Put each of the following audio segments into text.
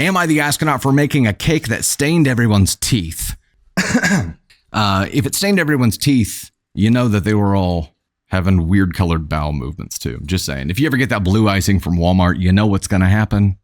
Am I the astronaut for making a cake that stained everyone's teeth? If it stained everyone's teeth, you know that they were all having weird colored bowel movements too. Just saying. If you ever get that blue icing from Walmart, you know what's going to happen.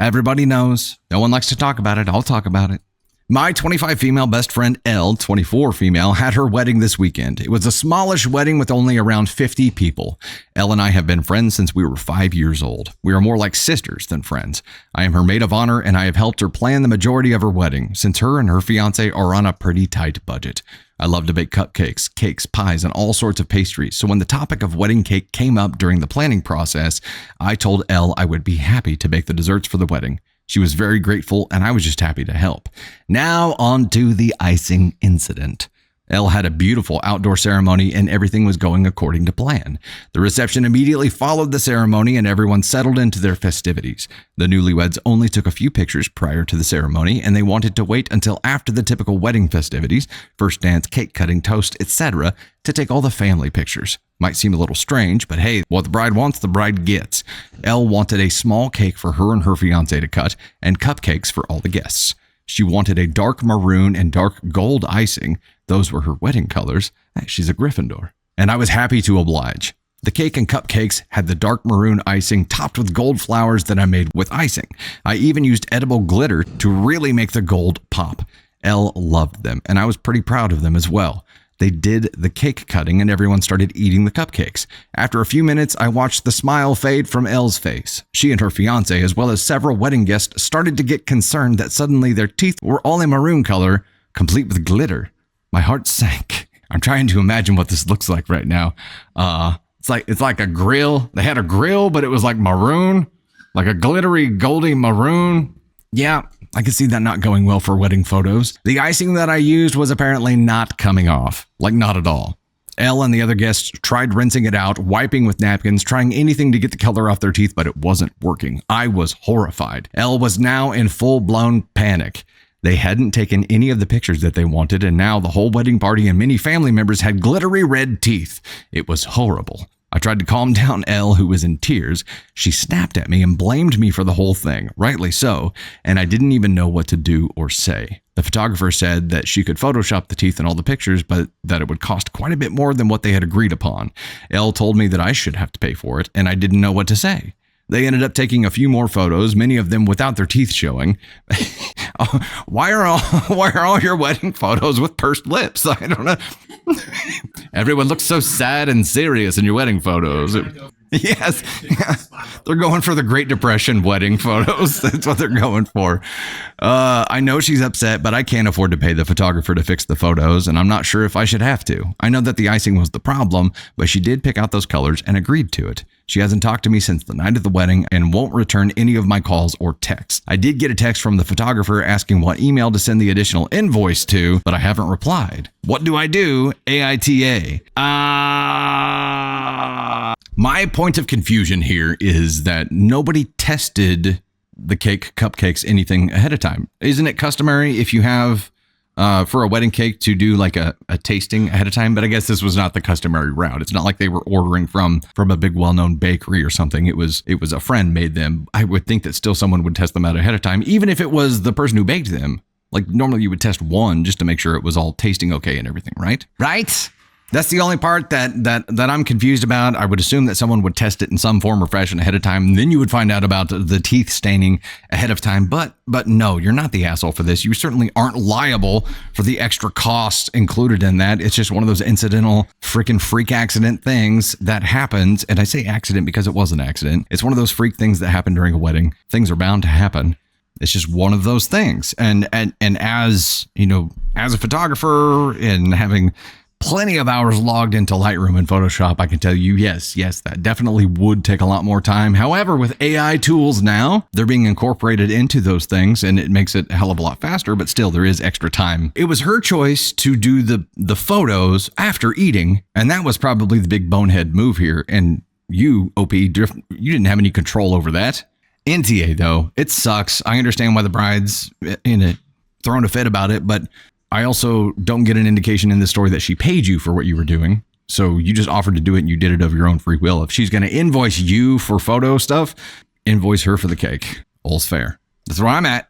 Everybody knows. No one likes to talk about it. I'll talk about it. My 25 female best friend Elle, 24 female, had her wedding this weekend. It was a smallish wedding with only around 50 people. Elle and I have been friends since we were 5 years old. We are more like sisters than friends. I am her maid of honor and I have helped her plan the majority of her wedding since her and her fiance are on a pretty tight budget. I love to bake cupcakes, cakes, pies, and all sorts of pastries. So when the topic of wedding cake came up during the planning process, I told Elle I would be happy to bake the desserts for the wedding. She was very grateful, and I was just happy to help. Now on to the icing incident. Elle had a beautiful outdoor ceremony, and everything was going according to plan. The reception immediately followed the ceremony, and everyone settled into their festivities. The newlyweds only took a few pictures prior to the ceremony, and they wanted to wait until after the typical wedding festivities, first dance, cake cutting, toast, etc., to take all the family pictures. Might seem a little strange, but hey, what the bride wants, the bride gets. Elle wanted a small cake for her and her fiancé to cut, and cupcakes for all the guests. She wanted a dark maroon and dark gold icing. Those were her wedding colors. She's a Gryffindor. And I was happy to oblige. The cake and cupcakes had the dark maroon icing topped with gold flowers that I made with icing. I even used edible glitter to really make the gold pop. Elle loved them, and I was pretty proud of them as well. They did the cake cutting and everyone started eating the cupcakes. After a few minutes, I watched the smile fade from Elle's face. She and her fiancé, as well as several wedding guests, started to get concerned that suddenly their teeth were all a maroon color, complete with glitter. My heart sank. I'm trying to imagine what this looks like right now. It's like a grill. They had a grill, but it was like maroon, like a glittery, goldy maroon. Yeah, I could see that not going well for wedding photos. The icing that I used was apparently not coming off, like not at all. Elle and the other guests tried rinsing it out, wiping with napkins, trying anything to get the color off their teeth, but it wasn't working. I was horrified. Elle was now in full-blown panic. They hadn't taken any of the pictures that they wanted, and now the whole wedding party and many family members had glittery red teeth. It was horrible. I tried to calm down Elle, who was in tears. She snapped at me and blamed me for the whole thing, rightly so, and I didn't even know what to do or say. The photographer said that she could Photoshop the teeth in all the pictures, but that it would cost quite a bit more than what they had agreed upon. Elle told me that I should have to pay for it, and I didn't know what to say. They ended up taking a few more photos, many of them without their teeth showing. Why are all your wedding photos with pursed lips? I don't know. Everyone looks so sad and serious in your wedding photos. Yes. They're going for the Great Depression wedding photos. That's what they're going for. I know she's upset, but I can't afford to pay the photographer to fix the photos, and I'm not sure if I should have to. I know that the icing was the problem, but she did pick out those colors and agreed to it. She hasn't talked to me since the night of the wedding and won't return any of my calls or texts. I did get a text from the photographer asking what email to send the additional invoice to, but I haven't replied. What do I do? AITA. My point of confusion here is that nobody tested the cake, cupcakes, anything ahead of time. Isn't it customary if you have for a wedding cake to do like a tasting ahead of time? But I guess this was not the customary route. It's not like they were ordering from a big well-known bakery or something. It was a friend made them. I would think that still someone would test them out ahead of time, even if it was the person who baked them. Like normally you would test one just to make sure it was all tasting okay and everything, right? Right? That's the only part that I'm confused about. I would assume that someone would test it in some form or fashion ahead of time. And then you would find out about the teeth staining ahead of time. But no, you're not the asshole for this. You certainly aren't liable for the extra costs included in that. It's just one of those incidental freaking freak accident things that happens. And I say accident because it was an accident. It's one of those freak things that happen during a wedding. Things are bound to happen. It's just one of those things. And as, you know, as a photographer and having plenty of hours logged into Lightroom and Photoshop, I can tell you, yes, that definitely would take a lot more time. However, with AI tools now, they're being incorporated into those things and it makes it a hell of a lot faster, but still there is extra time. It was her choice to do the photos after eating, and that was probably the big bonehead move here. And you, OP, you didn't have any control over that. NTA though, it sucks. I understand why the bride's throwing a fit about it, but I also don't get an indication in this story that she paid you for what you were doing. So you just offered to do it and you did it of your own free will. If she's going to invoice you for photo stuff, invoice her for the cake. All's fair. That's where I'm at.